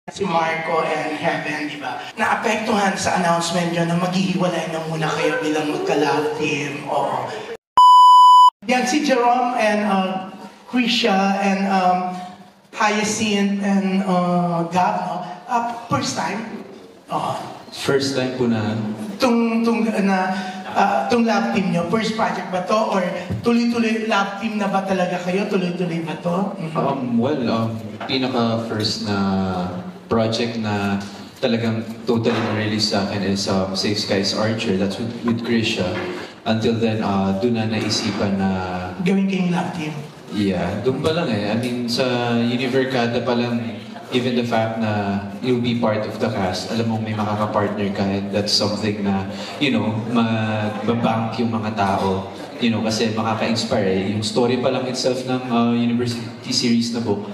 Si Marco and Heaven, di ba? Naapektuhan sa announcement nyo na maghihiwalay na muna kayo bilang magka-love team. Oo. Yan si Jerome and Krisha and Hyacinth and Gab, no? First time? First time po na. Tung love team nyo, first project ba to? Or tuloy-tuloy love team na ba talaga kayo? Tuloy-tuloy ba to? Pinaka-first na project na talagang totally na-release sa akin is Safe Skies Archer. That's with Krisha. Until then, doon na naisipan na... Gawin kayong love team? Yeah, doon pa lang eh. I mean, sa Univercada pa lang, even the fact na you'll be part of the cast, alam mo may makaka-partner ka, and that's something na, you know, mababank yung mga tao. You know, kasi makaka-inspire eh. Yung story pa lang itself ng university series na book,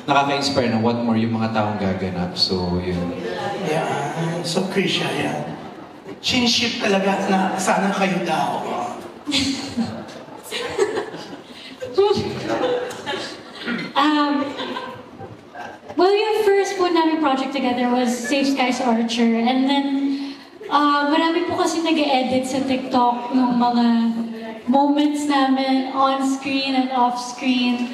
nakaka-inspire na what more yung mga taong gaganap. So, yun. Yeah. So, Krisha, yeah. Shinship talaga na sana kayo daw. Well, yung first po namin project together was Safe Skies Archer. And then, marami po kasi nag-edit sa TikTok ng mga moments namin on-screen and off-screen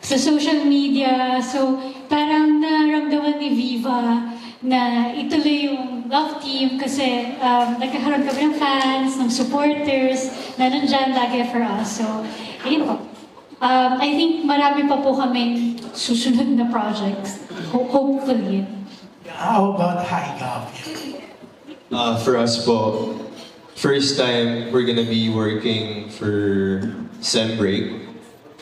sa social media. So, parang naramdaman ni Viva na ituloy yung love team kasi nagkakaroon kami ng fans, ng supporters na nandyan lagi for us. So, ayun po. I think marami pa po kaming susunod na projects. Hopefully. How about High Gab? For us po, first time we're gonna be working for Sem Break.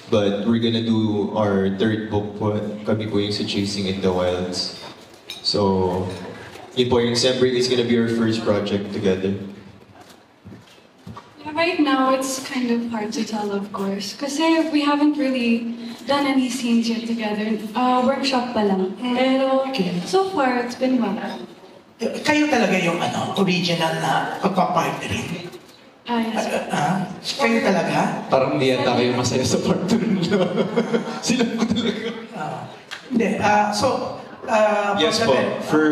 But we're gonna do our third book po. Kami po yung sa Chasing in the Wilds. So, yun po, yung Sem Break is gonna be our first project together. Right now, it's kind of hard to tell, of course. Kasi we haven't really done any scenes yet together. Workshop pa lang. Pero, so far, it's been well. Kayo talaga yung original na pagpapartnerin? Yes. Kayo talaga? Parang di yata kayo masaya sa partner nila. Sila ko talaga. Hindi. Yes po, for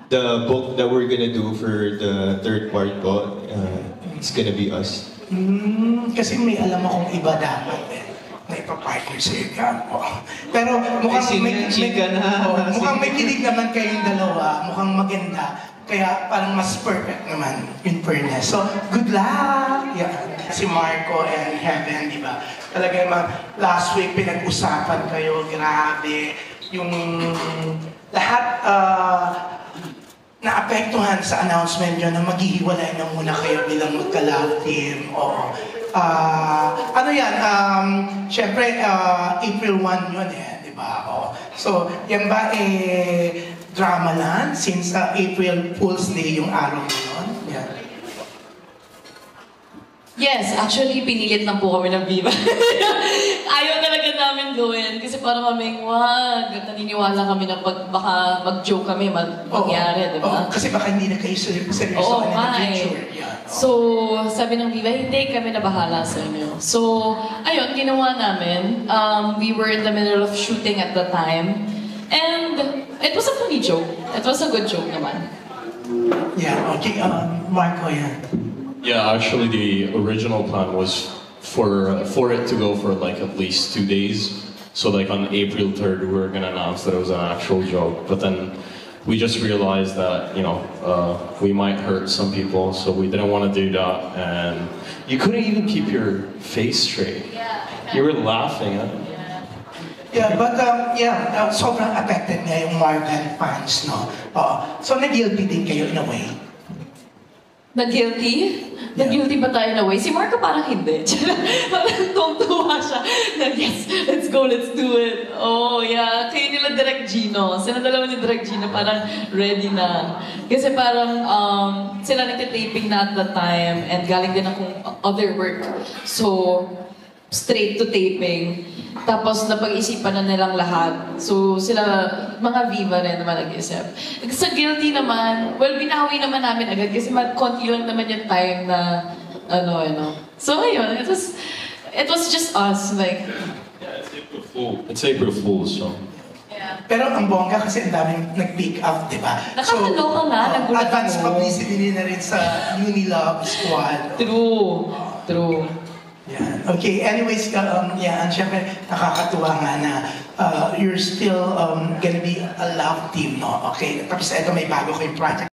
the book that we're gonna do for the third part po, it's gonna be us. Kasi may alam akong iba dapat na ipapartner sa iyo. Pero mukhang mukhang may kilig naman kayong dalawa, mukhang maganda. Kaya parang mas perfect naman in fairness. So, good luck! Yeah. Si Marco and Heaven, di ba? Talaga naman, last week pinag-usapan kayo, grabe. Yung lahat naapektuhan sa announcement nyo na maghihiwalay na muna kayo bilang magka-love team. Oo. Ano yan? Siyempre, April 1 yun eh, di ba? So, yan ba drama lang since April Fool's Day yung araw yun? Yeah. Yes, actually, pinilit lang po kami ng Viva. Ayaw talaga namin gawin kasi parang kaming, wag, naniniwala kami na baka mag-joke kami, mangyari, di ba? Kasi baka hindi na kayo seryoso Oo, na future. Yeah. So, sabi ng Viva, hindi kami na bahala sa inyo. So, ayun, ginawa namin. We were in the middle of shooting at the time. And it was a funny joke. It was a good joke naman. Yeah, okay. Marco, yeah. Yeah, actually the original plan was for it to go for like at least 2 days. So like on April 3rd we were gonna announce that it was an actual joke. But then we just realized that, you know, we might hurt some people, so we didn't want to do that. And you couldn't even keep your face straight. Yeah. You were laughing at it. Yeah, but sobrang affected nga yung Marvel fans, no? So nag-guilty din kayo in a way. Nag-guilty? Nag-guilty ba tayo na way? Si Marco parang hindi. Parang tungtuwa siya. Yes, let's go, let's do it. Oh, yeah. Kayo nila Direk Gino. Sila dalawa ni Direk Gino parang ready na. Kasi parang sila nagtitaping na at the time and galing din akong other work. So, straight to taping. Tapos napag-isipan na nilang lahat. So sila, mga Viva rin naman nag-isip. Sa guilty naman, well, binawi naman namin agad kasi konti lang naman yung time na So ayun, it was just us, like... Yeah, it's April Fool's, so... Yeah. Pero ang bongga kasi ang daming nag-pick up, di ba? Nakakaloka nga, nagulat advance ako. publicity din na rin sa Unilove Squad. True. Yan. Okay, anyways, yan, syempre nakakatuwa nga na you're still gonna be a love team, no? Okay, tapos ito may bago kayong project.